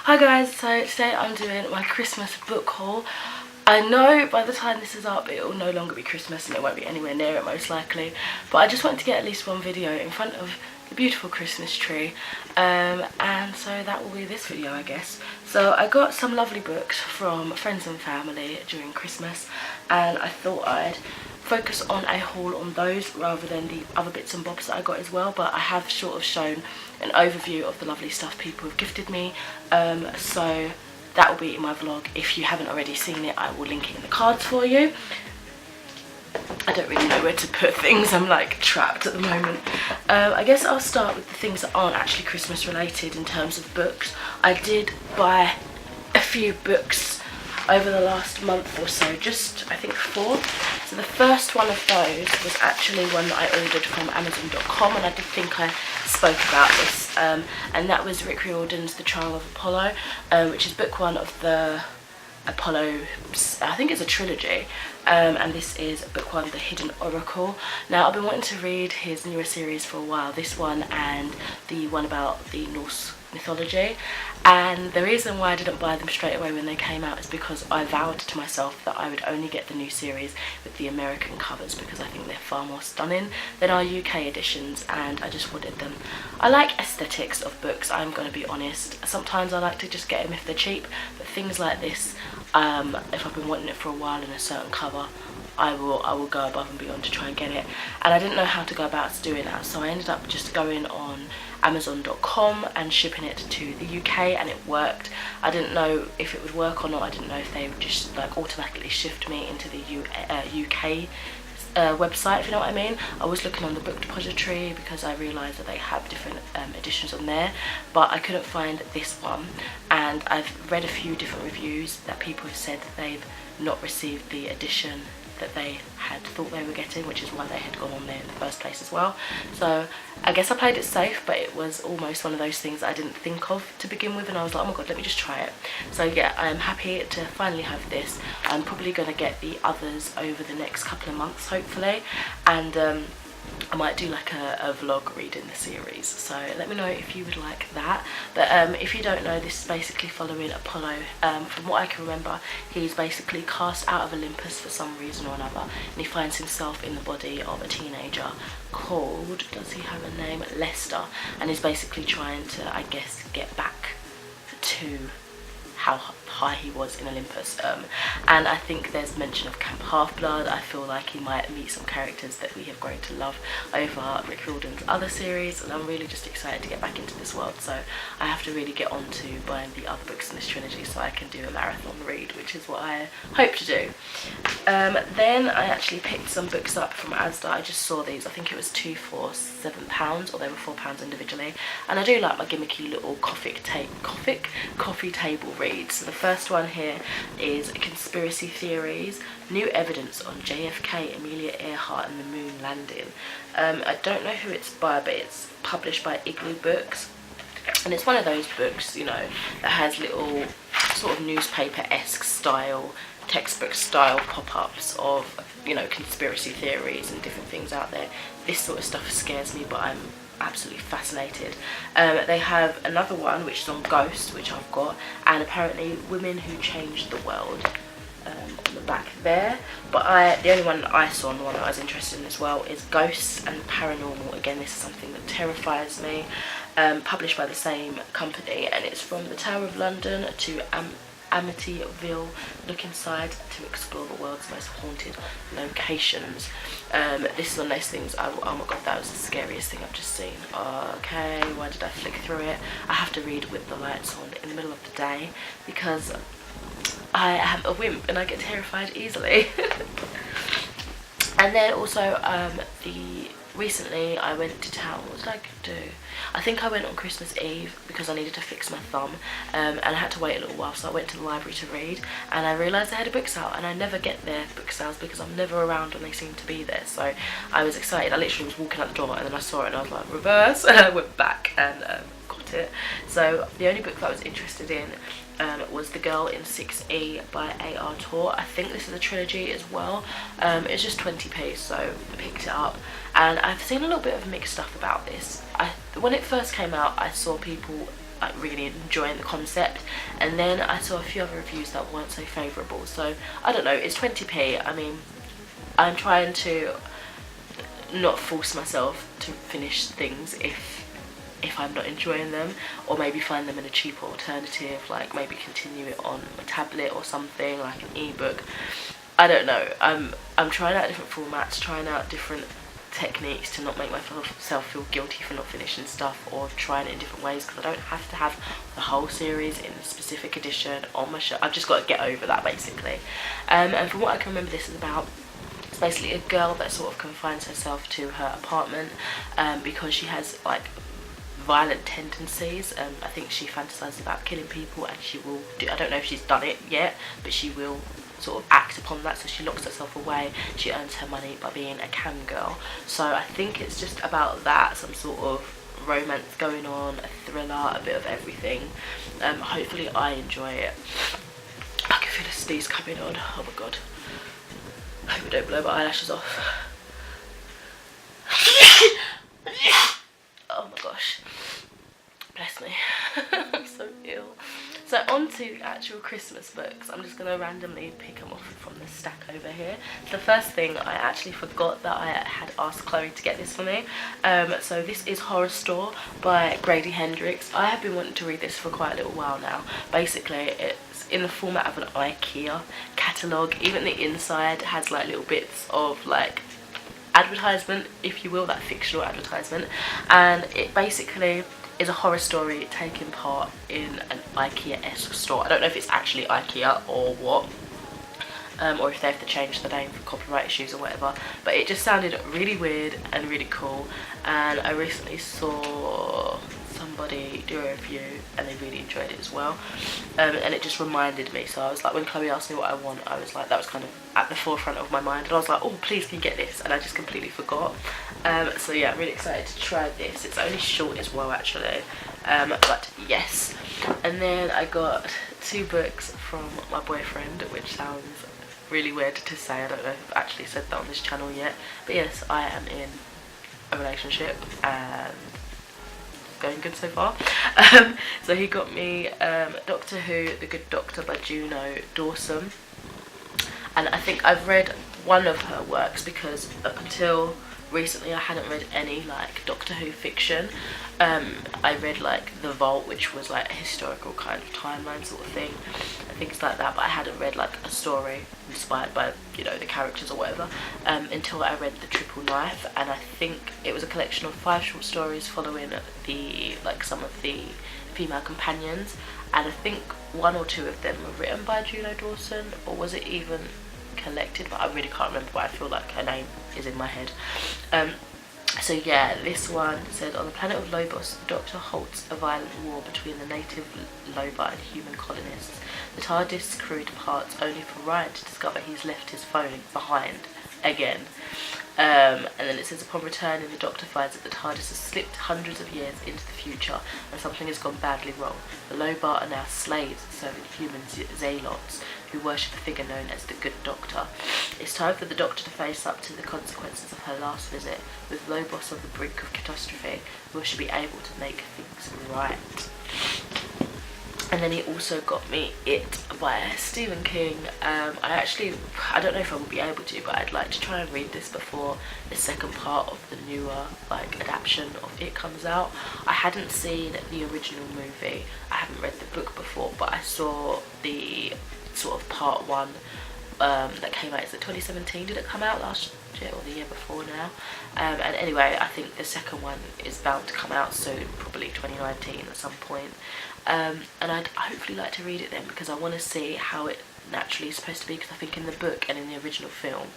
Hi guys, so today I'm doing my Christmas book haul. I know by the time this is up it will no longer be Christmas and it won't be anywhere near it most likely, but I just wanted to get at least one video in front of the beautiful Christmas tree, and so that will be this video, I guess. So I got some lovely books from friends and family during Christmas, and I thought I'd focus on a haul on those rather than the other bits and bobs that I got as well, but I have sort of shown an overview of the lovely stuff people have gifted me, so that will be in my vlog. If you haven't already seen it, I will link it in the cards for you. I don't really know where to put things, I'm like trapped at the moment. I guess I'll start with the things that aren't actually Christmas related in terms of books. I did buy a few books over the last month or so, just I think 4. So the first one of those was actually one that I ordered from Amazon.com, and I did think I spoke about this, and that was Rick Riordan's The Trial of Apollo, which is book 1 of the Apollo, I think it's a trilogy, and this is book 1, The Hidden Oracle. Now I've been wanting to read his newer series for a while, this one and the one about the Norse mythology, and the reason why I didn't buy them straight away when they came out is because I vowed to myself that I would only get the new series with the American covers because I think they're far more stunning than our UK editions, and I just wanted them. I like aesthetics of books, I'm going to be honest. Sometimes I like to just get them if they're cheap, but things like this, if I've been wanting it for a while in a certain cover, I will go above and beyond to try and get it, and I didn't know how to go about doing that, so I ended up just going on Amazon.com and shipping it to the UK, and it worked. I didn't know if it would work or not. I didn't know if they would just like automatically shift me into the UK website, if you know what I mean. I was looking on the book depository because I realised that they have different editions on there, but I couldn't find this one, and I've read a few different reviews that people have said that they've not received the edition that they had thought they were getting, which is why they had gone on there in the first place as well. So I guess I played it safe, but it was almost one of those things that I didn't think of to begin with, and I was like, oh my god, let me just try it. So yeah, I'm happy to finally have this. I'm probably going to get the others over the next couple of months hopefully, and I might do like a vlog reading the series, so let me know if you would like that. But if you don't know, this is basically following Apollo. From what I can remember, he's basically cast out of Olympus for some reason or another, and he finds himself in the body of a teenager called, does he have a name, Lester, and he's basically trying to, I guess, get back to how high he was in Olympus, and I think there's mention of Camp Half-Blood. I feel like he might meet some characters that we have grown to love over Rick Riordan's other series, and I'm really just excited to get back into this world, so I have to really get on to buying the other books in this trilogy so I can do a marathon read, which is what I hope to do. Then I actually picked some books up from Asda. I just saw these, I think it was 2 for £7, or they were £4 individually, and I do like my gimmicky little coffee table reads. So the first one here is Conspiracy Theories, New Evidence on JFK, Amelia Earhart and the Moon Landing. I don't know who it's by, but it's published by Igloo Books, and it's one of those books, you know, that has little sort of newspaper-esque style, textbook style pop-ups of, you know, conspiracy theories and different things out there. This sort of stuff scares me, but I'm absolutely fascinated. They have another one which is on ghosts, which I've got, and apparently Women Who Changed the World on the back there. But the only one that I saw, and the one that I was interested in as well, is Ghosts and Paranormal. Again, this is something that terrifies me, published by the same company, and it's From the Tower of London to Amityville, look inside to explore the world's most haunted locations. This is one of those things, oh my god, that was the scariest thing I've just seen. Okay, why did I flick through it? I have to read with the lights on in the middle of the day because I am a wimp and I get terrified easily. And then also recently I went to town. What did I do? I think I went on Christmas Eve because I needed to fix my thumb, and I had to wait a little while, so I went to the library to read, and I realised they had a book sale, and I never get their book sales because I'm never around when they seem to be there, so I was excited. I literally was walking out the door and then I saw it and I was like, reverse, and I went back and got it. So the only book that I was interested in was The Girl in 6E by A.R. Tor. I think this is a trilogy as well. It's just 20p, so I picked it up, and I've seen a little bit of mixed stuff about this. When it first came out, I saw people like really enjoying the concept. And then I saw a few other reviews that weren't so favourable, so I don't know, it's 20p. I mean, I'm trying to not force myself to finish things if I'm not enjoying them, or maybe find them in a cheaper alternative, like maybe continue it on a tablet or something, like an ebook. I don't know. I'm trying out different formats, trying out different techniques to not make myself feel guilty for not finishing stuff, or trying it in different ways, because I don't have to have the whole series in a specific edition on my shelf. I've just got to get over that, basically. And from what I can remember, this is about, it's basically a girl that sort of confines herself to her apartment because she has like violent tendencies. I think she fantasizes about killing people, and she will do, I don't know if she's done it yet, but she will sort of act upon that. So she locks herself away, she earns her money by being a cam girl. So I think it's just about that, some sort of romance going on, a thriller, a bit of everything. Hopefully I enjoy it. I can feel a sneeze coming on. Oh my god, I hope I don't blow my eyelashes off. Oh my gosh, bless me. I'm so ill. So on to the actual Christmas books. I'm just going to randomly pick them off from the stack over here. The first thing, I actually forgot that I had asked Chloe to get this for me. So this is Horror Store by Grady Hendrix. I have been wanting to read this for quite a little while now. Basically, it's in the format of an IKEA catalogue. Even the inside has like little bits of like advertisement, if you will, that fictional advertisement, and it basically is a horror story taking part in an IKEA-esque store. I don't know if it's actually IKEA or what, or if they have to change the name for copyright issues or whatever, but it just sounded really weird and really cool. And I recently saw somebody do a review and they really enjoyed it as well, and it just reminded me. So I was like, when Chloe asked me what I want, I was like, that was kind of at the forefront of my mind, and I was like, oh please can you get this, and I just completely forgot. So yeah, I'm really excited to try this. It's only short as well actually, but yes. And then I got 2 books from my boyfriend, which sounds really weird to say. I don't know if I've actually said that on this channel yet, but yes, I am in a relationship and going good so far. So he got me Doctor Who, The Good Doctor by Juno Dawson, and I think I've read one of her works, because up until recently I hadn't read any like Doctor Who fiction. I read like The Vault, which was like a historical kind of timeline sort of thing and things like that, but I hadn't read like a story inspired by, you know, the characters or whatever, until I read The Triple Knife. And I think it was a collection of 5 short stories following the like some of the female companions, and I think 1 or 2 of them were written by Juno Dawson, or was it even collected, but I really can't remember, but I feel like her name is in my head. So yeah, this one said, on the planet of Lobos, the Doctor halts a violent war between the native Loba and human colonists. The TARDIS crew departs, only for Ryan to discover he's left his phone behind again. And then it says, upon returning, the Doctor finds that the TARDIS has slipped hundreds of years into the future and something has gone badly wrong. The Loba are now slaves serving human zealots who worship a figure known as the Good Doctor. It's time for the Doctor to face up to the consequences of her last visit. With Lobos on the brink of catastrophe, will she be able to make things right? And then he also got me It by Stephen King. I don't know if I will be able to, but I'd like to try and read this before the second part of the newer like adaptation of It comes out. I hadn't seen the original movie, I haven't read the book before, but I saw the sort of part 1 that came out. Is it 2017? Did it come out last year or the year before now? And anyway, I think the second one is bound to come out soon, probably 2019 at some point. And I'd hopefully like to read it then, because I want to see how it naturally is supposed to be, because I think in the book and in the original film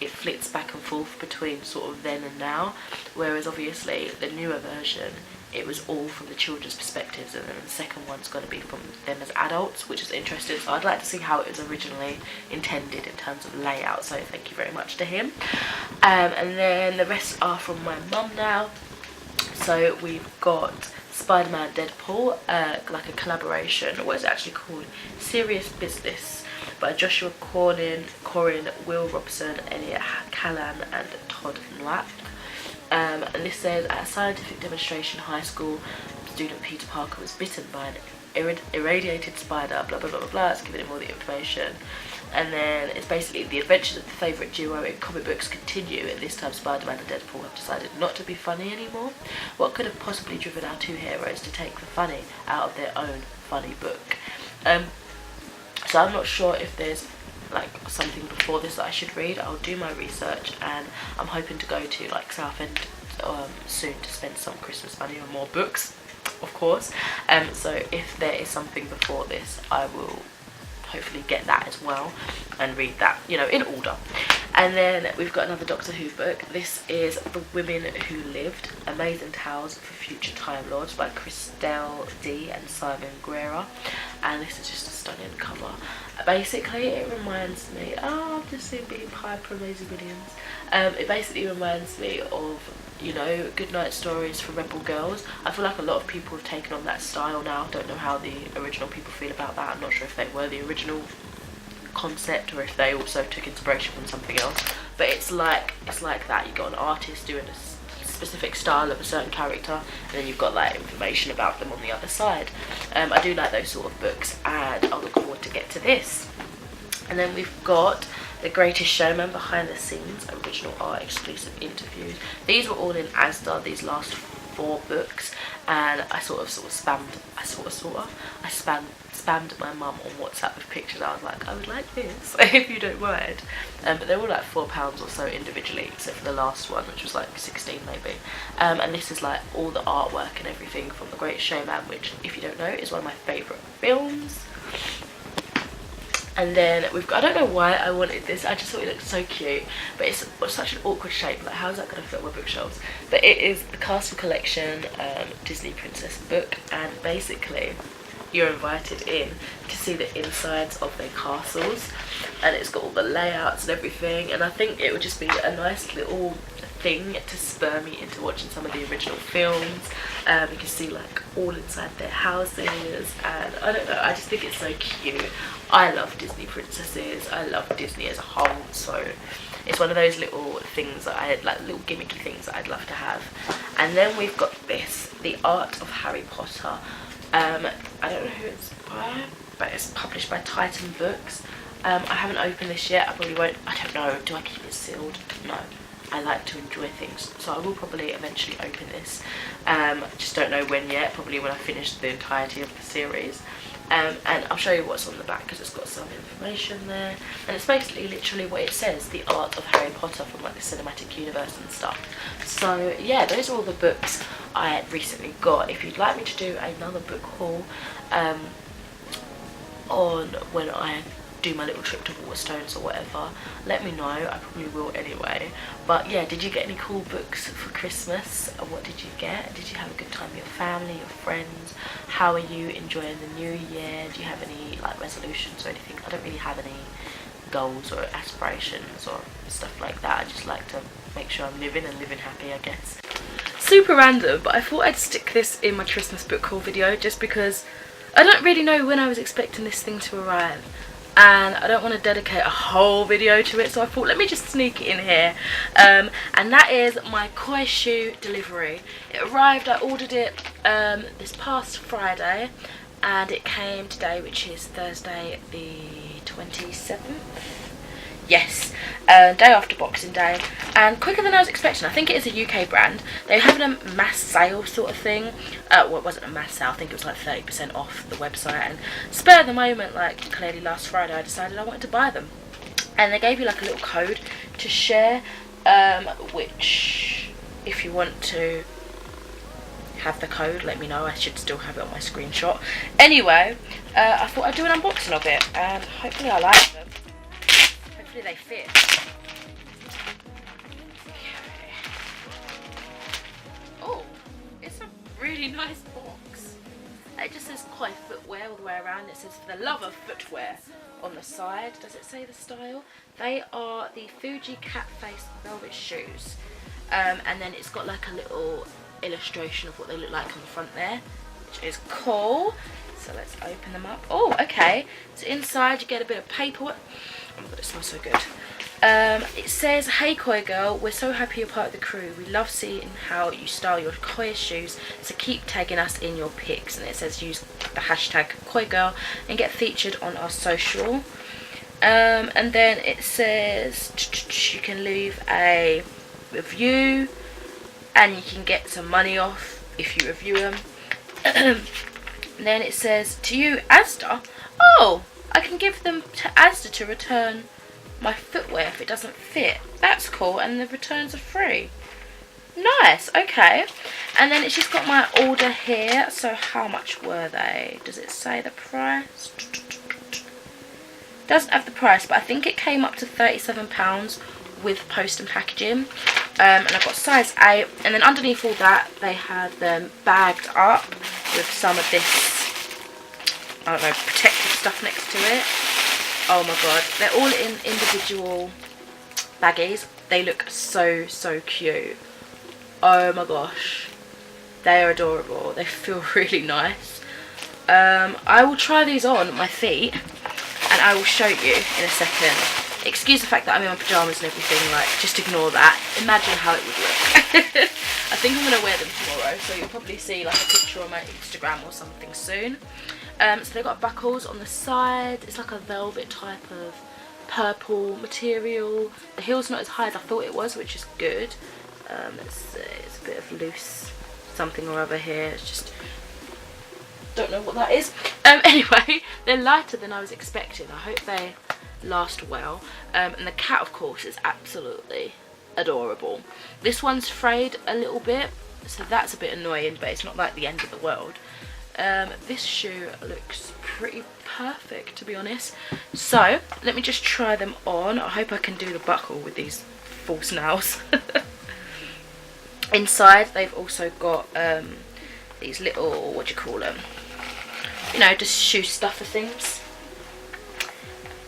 it flits back and forth between sort of then and now, whereas obviously the newer version, it was all from the children's perspectives, and then the second one's going to be from them as adults, which is interesting. So I'd like to see how it was originally intended in terms of layout, so thank you very much to him. And then the rest are from my mum now. So we've got Spider-Man Deadpool, like a collaboration, what is it actually called? Serious Business by Joshua Corin, Will Robson, Elliot Callan and Todd Nwack. And this says, at a scientific demonstration high school student Peter Parker was bitten by an irradiated spider, blah blah blah blah blah. It's giving him all the information. And then it's basically the adventures of the favourite duo in comic books continue, and this time Spider-Man and Deadpool have decided not to be funny anymore. What could have possibly driven our two heroes to take the funny out of their own funny book? So I'm not sure if there's like something before this that I should read. I'll do my research, and I'm hoping to go to like Southend soon to spend some Christmas money on more books, of course. So if there is something before this, I will hopefully get that as well and read that, you know, in order. And then we've got another Doctor Who book. This is The Women Who Lived, Amazing Tales for Future Time Lords by Christelle D and Simon Guerra. And this is just a stunning cover. Basically it reminds me, I've just seen Being Piper, Amazing Williams. It basically reminds me of, you know, goodnight stories for rebel girls. I feel like a lot of people have taken on that style now. Don't know how the original people feel about that. I'm not sure if they were the original concept or if they also took inspiration from something else. But it's like that. You've got an artist doing a specific style of a certain character, and then you've got like information about them on the other side. I do like those sort of books, and I look forward to get to this. And then we've got The Greatest Showman, behind the scenes, original art, exclusive interviews. These were all in Asda, these last 4 books, and I spammed my mum on WhatsApp with pictures. I was like, I would like this if you don't mind. But they were like £4 or so individually, except for the last one, which was like 16 maybe. And this is like all the artwork and everything from The Greatest Showman, which, if you don't know, is one of my favourite films. And then we've got, I don't know why I wanted this, I just thought it looked so cute, but it's such an awkward shape, like how's that going to fit on my bookshelves? But it is the Castle Collection Disney Princess book, and basically you're invited in to see the insides of their castles, and it's got all the layouts and everything, and I think it would just be a nice little thing to spur me into watching some of the original films. You can see like all inside their houses, and I don't know, I just think it's so cute. I love Disney princesses, I love Disney as a whole, so it's one of those little things that I like, little gimmicky things that I'd love to have. And then we've got this, The Art of Harry Potter. I don't know who it's by, but it's published by Titan Books. I haven't opened this yet. I probably won't. I don't know, do I keep it sealed? No, I like to enjoy things, so I will probably eventually open this. Just don't know when yet, probably when I finish the entirety of the series. And I'll show you what's on the back, because it's got some information there, and it's basically literally what it says, The Art of Harry Potter, from like the cinematic universe and stuff. So yeah, those are all the books I recently got. If you'd like me to do another book haul on when I do my little trip to Waterstones or whatever, let me know. I probably will anyway. But yeah, did you get any cool books for Christmas? What did you get? Did you have a good time with your family, your friends? How are you enjoying the new year? Do you have any like resolutions or anything? I don't really have any goals or aspirations or stuff like that. I just like to make sure I'm living and living happy, I guess. Super random, but I thought I'd stick this in my Christmas book haul video just because I don't really know when I was expecting this thing to arrive, and I don't want to dedicate a whole video to it, so I thought let me just sneak it in here. And that is my KOI shoe delivery. It arrived, I ordered it this past Friday, and it came today, which is Thursday the 27th. Yes, day after Boxing Day, and quicker than I was expecting. I think it is a UK brand. They're having a mass sale sort of thing. Well, it wasn't a mass sale, I think it was like 30% off the website, and spur of the moment, like clearly last Friday, I decided I wanted to buy them. And they gave you like a little code to share, which if you want to have the code, let me know. I should still have it on my screenshot. Anyway, I thought I'd do an unboxing of it, and hopefully I like them. Hopefully they fit. Okay. Oh, it's a really nice box. It just says KOI Footwear all the way around. It says for the love of footwear on the side. Does it say the style? They are the Fuji cat face velvet shoes. And then it's got like a little illustration of what they look like on the front there, which is cool. So let's open them up. Oh, okay. So inside you get a bit of paperwork. Oh my god, it smells so good. It says, "Hey Koi girl, we're so happy you're part of the crew. We love seeing how you style your Koi shoes, so keep tagging us in your pics." And it says use the hashtag Koi girl and get featured on our social. And then it says you can leave a review and you can get some money off if you review them. And then it says, "To you Asda, oh, I can give them to Asda to return my footwear if it doesn't fit. That's cool, and the returns are free." Nice, okay. And then it's just got my order here. So how much were they? Does it say the price? Doesn't have the price, but I think it came up to £37 with post and packaging. And I've got size 8, and then underneath all that they had them bagged up with some of this, I don't know, protective stuff next to it. Oh my god, they're all in individual baggies. They look so cute. Oh my gosh, they are adorable. They feel really nice. I will try these on my feet and I will show you in a second. Excuse the fact that I'm in my pyjamas and everything, like, just ignore that. Imagine how it would look. I think I'm going to wear them tomorrow, so you'll probably see like a picture on my Instagram or something soon. So they've got buckles on the side. It's like a velvet type of purple material. The heel's not as high as I thought it was, which is good. It's a bit of loose something or other here. It's just, don't know what that is. Anyway, they're lighter than I was expecting. I hope they last well. And the cat, of course, is absolutely adorable. This one's frayed a little bit, so that's a bit annoying, but it's not like the end of the world. This shoe looks pretty perfect, to be honest. So let me just try them on. I hope I can do the buckle with these false nails. Inside they've also got these little, what do you call them, you know, just shoe stuffer things.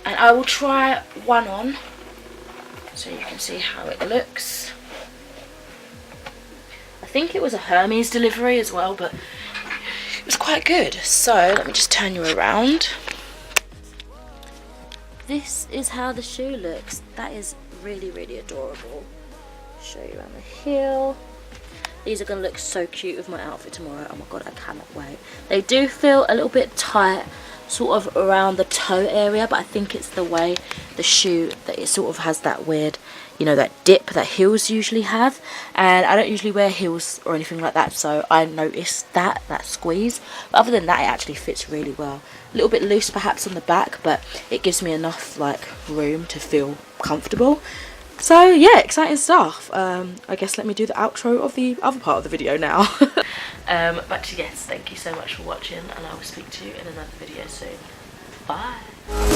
And I will try one on so you can see how it looks. I think it was a Hermes delivery as well, but it was quite good. So let me just turn you around. This is how the shoe looks. That is really adorable. Show you around the heel. These are going to look so cute with my outfit tomorrow. Oh my god, I cannot wait. They do feel a little bit tight, sort of around the toe area, but I think it's the way the shoe, that it sort of has that weird, you know, that dip that heels usually have. And I don't usually wear heels or anything like that, so I noticed that squeeze. But other than that, it actually fits really well. A little bit loose perhaps on the back, but it gives me enough like room to feel comfortable. So yeah, exciting stuff. I guess let me do the outro of the other part of the video now. But yes, thank you so much for watching, and I will speak to you in another video soon. Bye.